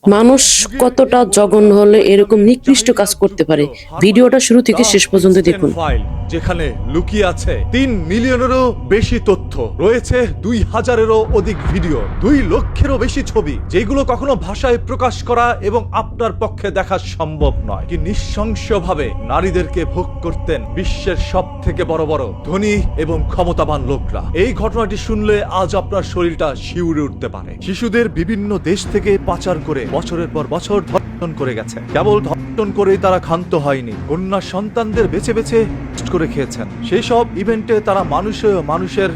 মানুষ কতটা জঘন্য হলে এরকম নিকৃষ্ট কাজ করতে পারে, ভিডিওটা শুরু থেকে শেষ পর্যন্ত দেখুন। ফাইল যেখানে লুকিয়ে আছে 3 মিলিয়নেরও বেশি তথ্য, রয়েছে 2000-এরও অধিক ভিডিও, 2 লক্ষেরও বেশি ছবি, যেগুলো কখনো ভাষায় প্রকাশ করা এবং আপনার পক্ষে দেখা সম্ভব নয়। কি নৃশংসভাবে নারীদেরকে ভোগ করতেন বিশ্বের সব থেকে বড় বড় ধনী এবং ক্ষমতাবান লোকরা। এই ঘটনাটি শুনলে আজ আপনার শরীরটা শিউরে উঠতে পারে। শিশুদের বিভিন্ন দেশ থেকে পাচার করে বছরের পর বছর ধর্ষণ করে গেছে। কেবল ধর্ষণ করেই তারা ক্ষান্ত হয়নি, কন্যা সন্তানদের বেছে বেছে করে খেয়েছেন। সেই সব ইভেন্টে তারা মানুষের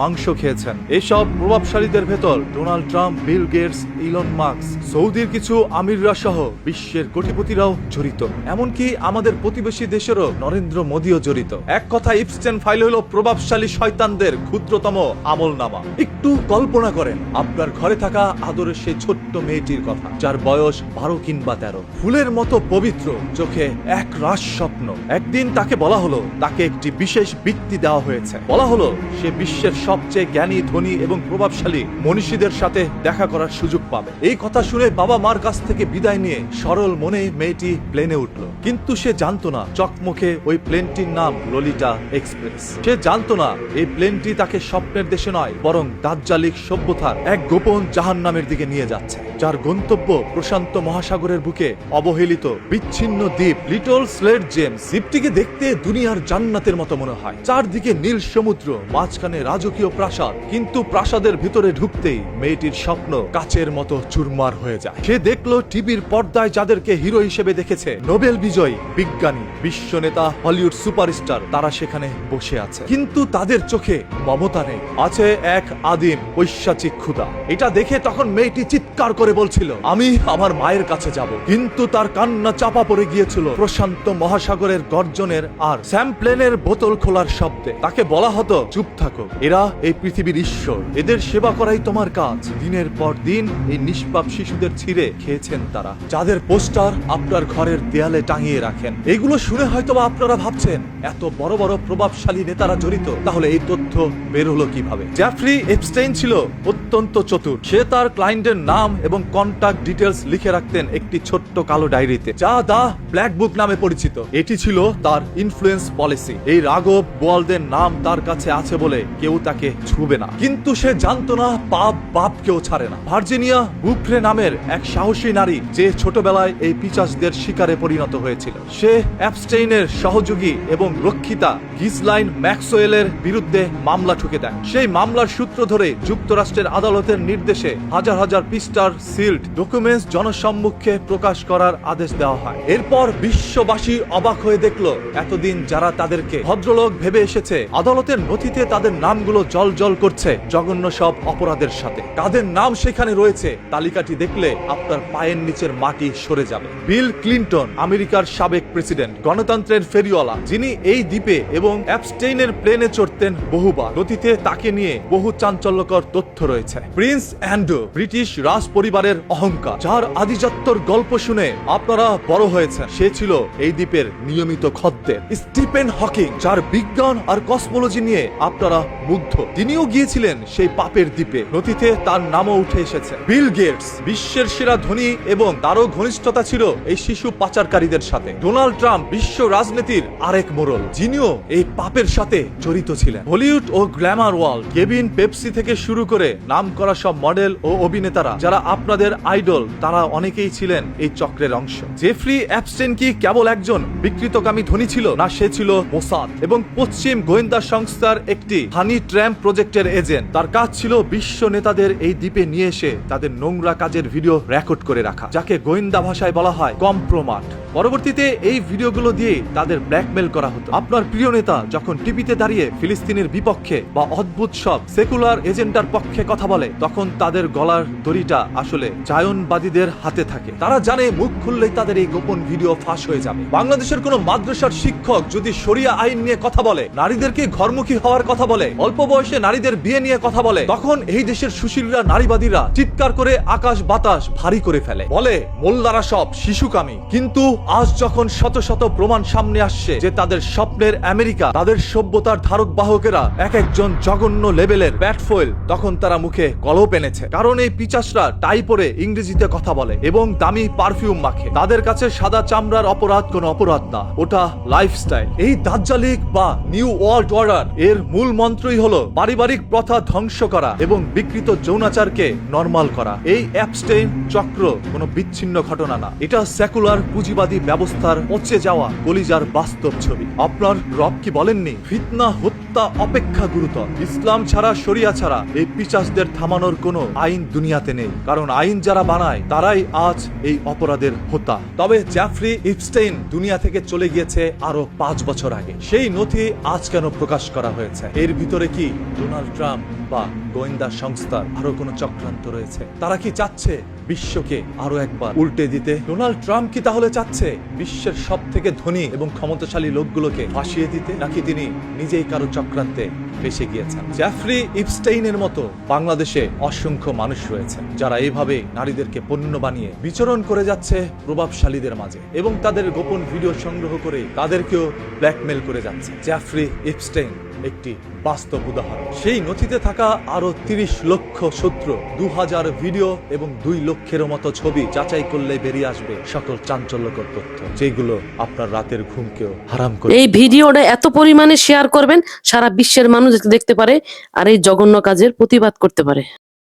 মাংস খেয়েছেন। এইসব প্রভাবশালীদের ভেতর Donald Trump, Bill Gates, Elon Musk, সৌদির কিছু আমিররা সহ বিশ্বের কোটিপতিরাও জড়িত। এমনকি আমাদের প্রতিবেশী দেশেরও নরেন্দ্র মোদীও জড়িত। এক কথা, ইপস্টেইন ফাইল হলো প্রভাবশালী শয়তানদের ক্ষুদ্রতম আমলনামা। একটু কল্পনা করেন আপনার ঘরে থাকা আদরের সেই ছোট্ট মেয়েটির কথা, যার বয়স 12 কিংবা 13, ফুলের মতো পবিত্র, চোখে এক রাস স্বপ্ন। একদিন তাকে বলা হলো তাকে একটি বিশেষ বৃত্তি দেওয়া হয়েছে। বলা হলো সে বিশ্বের সবচেয়ে জ্ঞানী, ধনী এবং প্রভাবশালী মনীষীদের সাথে দেখা করার সুযোগ পাবে। এই কথা শুনে বাবা মার কাছ থেকে বিদায় নিয়ে সরল মনে মেয়েটি প্লেনে উঠল। কিন্তু সে জানতো না চকমকে ওই প্লেনটির নাম ললিতা এক্সপ্রেস। সে জানতো না এই প্লেনটি তাকে স্বপ্নের দেশে নয়, বরং দাজ্জালিক সভ্যতার এক গোপন জাহান্নামের দিকে নিয়ে যাচ্ছে, যার গন্তব্য প্রশান্ত মহাসাগরের বুকে অবহেলিত বিচ্ছিন্ন দ্বীপ লিটল স্লেট জেমস। দ্বীপটিকে দেখতে দুনিয়ার জান্নাতের মতো মনে হয়। চারদিকে নীল সমুদ্র, মাঝখানে রাজকীয় প্রাসাদ। কিন্তু প্রাসাদের ভিতরে ঢুকতেই মেয়েটির স্বপ্ন কাচের মতো চুরমার হয়ে যায়। সে দেখলো টিভির পর্দায় যাদেরকে হিরো হিসেবে দেখেছে, নোবেল বিজয়ী, বিজ্ঞানী, বিশ্ব নেতা, হলিউড সুপারস্টার, তারা সেখানে বসে আছে। কিন্তু তাদের চোখে মমতা নেই, আছে এক আদিম ঐশাচিক ক্ষুধা। এটা দেখে তখন মেয়েটি চিৎকার করে বলছিল, আমি আমার মায়ের কাছে যাব। কিন্তু তার কান্না চাপা পড়ে গিয়েছিল প্রশান্ত মহাসাগরের গর্জনের আর স্যাম্পলেনের বোতল খোলার শব্দে। তাকে বলা হতো, চুপ থাকো, এরা এই পৃথিবীর ঈশ্বর, এদের সেবা করাই তোমার কাজ। দিনের পর দিন এই নিষ্পাপ শিশুদের ছিঁড়ে খেয়েছেন তারা, যাদের পোস্টার আপনার ঘরের দেয়ালে টাঙিয়ে রাখেন। এগুলো শুনে হয়তোবা আপনারা ভাবছেন, এত বড় বড় প্রভাবশালী নেতারা জড়িত, তাহলে এই তথ্য বের হলো কিভাবে? জেফ্রি এপস্টেইন ছিল অত্যন্ত চতুর। সে তার ক্লায়েন্টের নাম এবং কন্টাক্ট ডিটেলস লিখে রাখতেন একটি ছোট্ট কালো ডায়েরিতে, যা দা ব্ল্যাক বুক নামে পরিচিত। এটি ছিল তার ইনফ্লুয়েন্স পলিসি। এই রাঘব বোয়ালদের নাম তার কাছে আছে বলে কেউ তাকে ছুবে না। কিন্তু সে জানতো না পাপ বাপকেও ছাড়ে না। ভার্জিনিয়া বুফ্রে নামের এক সাহসী নারী, যে ছোটবেলায় এই পিশাচদের শিকারে পরিণত হয়েছিল, সে এপস্টেইনের সহযোগী এবং রক্ষিতা গিসলাইন ম্যাক্সওয়েলের বিরুদ্ধে মামলা ঠুকে দেয়। সেই মামলার সূত্র ধরে যুক্তরাষ্ট্রের আদালতের নির্দেশে হাজার হাজার পৃষ্ঠার সিল্ড ডকুমেন্টস জনসম্মুখে প্রকাশ করার আদেশ দেওয়া হয়। এরপর বিশ্ববাসী অবাক হয়ে দেখলো, এতদিন যারা তাদেরকে ভদ্রলোক ভেবে এসেছে, আদালতের নথিতে তাদের নামগুলো জল করছে জঘন্য সব অপরাধের সাথে। কাদের নাম সেখানে রয়েছে, তালিকাটি দেখলে আপনার পায়ের নিচের মাটি সরে যাবে। বিল ক্লিন্টন, আমেরিকার সাবেক প্রেসিডেন্ট, গণতন্ত্রের ফেরিওয়ালা, যিনি এই দ্বীপে এবং এপস্টেইনের প্লেনে চড়তেন বহুবার। নথিতে তাকে নিয়ে বহু চাঞ্চল্যকর তথ্য রয়েছে। প্রিন্স অ্যান্ড্রু, ব্রিটিশ রাজ পরিবারের অহংকার, যার আদিজাত্যর গল্প শুনে আপনারা বড় হয়েছেন, সে ছিল এই দ্বীপের নিয়মিত খদ্দের। স্টিফেন হকিং, যার বিজ্ঞান আর কসমোলজি নিয়ে আপনারা মুগ্ধ, তিনিও গিয়েছিলেন সেই পাপের দ্বীপে। নথিতে তার নামও উঠে এসেছে। বিল গেটস, বিশ্বের সেরা ধনী, এবং তারও ঘনিষ্ঠতা ছিল এই শিশু পাচারকারীদের সাথে। ডোনাল্ড ট্রাম্প, বিশ্ব রাজনীতির আরেক মোড়ল, যিনিও এই পাপের সাথে জড়িত ছিলেন। হলিউড ও গ্ল্যামার ওয়ার্ল্ড, কেভিন পেপসি থেকে শুরু করে নাম করা সব মডেল ও অভিনেতারা যারা আপনাদের আইডল, তারা অনেকেই ছিলেন এই চক্রের অংশ। জেফ্রি এপস্টেইন কি কেবল একজন বিকৃতকামী ধনী ছিল? না, সে ছিল মোসাদ এবং পশ্চিম গোয়েন্দা সংস্থার একটি হানি ট্র্যাপ প্রজেক্টের এজেন্ট। তার কাজ ছিল বিশ্ব নেতাদের এই দ্বীপে নিয়ে এসে তাদের নোংরা কাজের ভিডিও রেকর্ড করে রাখা, যাকে গোয়েন্দা ভাষায় বলা হয় কম্প্রোমাট। পরবর্তীতে এই ভিডিওগুলো দিয়ে তাদের ব্ল্যাকমেল করা হতো। আপনার প্রিয় নেতা যখন টিভিতে দাঁড়িয়ে ফিলিস্তিনের বিপক্ষে বা অদ্ভুত সব সেকুলার এজেন্ডার পক্ষে কথা বলে, তখন তাদের গলার দড়িটা আসলে জায়নবাদীদের হাতে থাকে। তারা জানে মুখ খুললেই তাদের এই গোপন ভিডিও ফাঁস হয়ে যাবে। বাংলাদেশের কোন মাদ্রাসার শিক্ষক যদি শরিয়া আইন নিয়ে কথা বলে, নারীদেরকে ঘরমুখী হওয়ার কথা বলে, অল্প বয়সে নারীদের বিয়ে নিয়ে কথা বলে, তখন এই দেশের সুশীলরা, নারীবাদীরা চিৎকার করে আকাশ বাতাস ভারী করে ফেলে, বলে মোল্লারা সব শিশুকামী। কিন্তু আজ যখন শত শত প্রমাণ সামনে আসছে যে তাদের স্বপ্নের আমেরিকা, তাদের সভ্যতার ধারক বাহকেরা এক একজন জঘন্য লেভেলের ব্যাটফয়েল, তখন তারা মুখে কলপ এনেছে। কারণ এই পিচাসরা টাইপ পরে ইংরেজিতে কথা বলে এবং দামি পারফিউম মাখে। তাদের কাছে সাদা চামড়ার অপরাধ কোনো অপরাধ না, ওটা লাইফস্টাইল। এই দাজ্জালিক বা নিউ ওয়ার্ল্ড অর্ডার এর মূল মন্ত্রই হলো পারিবারিক প্রথা ধ্বংস করা এবং বিকৃত যৌনাচারকে নরমাল করা। এই অ্যাপস্টেইন চক্র কোনো বিচ্ছিন্ন ঘটনা না, এটা সেকুলার পুঁজিবাদী ব্যবস্থার পচে যাওয়া কলিজার বাস্তব ছবি। আপনার রব কি বলেননি, ফিতনা হত্যা অপেক্ষা গুরুতর। ইসলাম ছাড়া, শরিয়া ছাড়া এই পিশাচদের থামানোর কোনো আইন দুনিয়াতে নেই, কারণ আইন যারা বানায় তারাই আজ এই অপরাধের হোতা। তবে জেফ্রি ইপস্টেইন দুনিয়া থেকে চলে গিয়েছে আরো 5 বছর আগে। সেই নথি আজ কেন প্রকাশ করা হয়েছে? এর ভিতরে কি ডোনাল্ড ট্রাম্প বা গোয়েন্দা সংস্থার আরো কোনো চক্রান্ত রয়েছে? তারা কি চাচ্ছে বিশ্বকে আরো একবার উল্টে দিতে? ডোনাল্ড ট্রাম্প কি তাহলে চাচ্ছে বিশ্বের সব থেকে ধনী এবং ক্ষমতাশালী লোকগুলোকে ফাঁসিয়ে দিতে, নাকি তিনি নিজেই কারো চক্রান্তে ফেসে গিয়েছেন? জেফ্রি ইপস্টেইনের মতো বাংলাদেশে অসংখ্য মানুষ রয়েছে যারা এইভাবে নারীদেরকে পণ্য বানিয়ে বিচরণ করে যাচ্ছে প্রভাবশালীদের মাঝে এবং তাদের গোপন ভিডিও সংগ্রহ করে তাদেরকেও ব্ল্যাকমেল করে যাচ্ছে। জেফ্রি ইপস্টেইন একটি বাস্তব উদাহরণ। সেই নথিতে থাকা আরো 30 লক্ষ সূত্র, 2000 ভিডিও এবং 2 লক্ষেরও মতো ছবি যাচাই করলে বেরিয়ে আসবে সকল চাঞ্চল্যকর তথ্য, যেগুলো আপনার রাতের ঘুমকেও হারাম করে। এই ভিডিওটা এত পরিমাণে শেয়ার করবেন সারা বিশ্বের মানুষ দেখতে পারে আর এই জঘন্য কাজের প্রতিবাদ করতে পারে।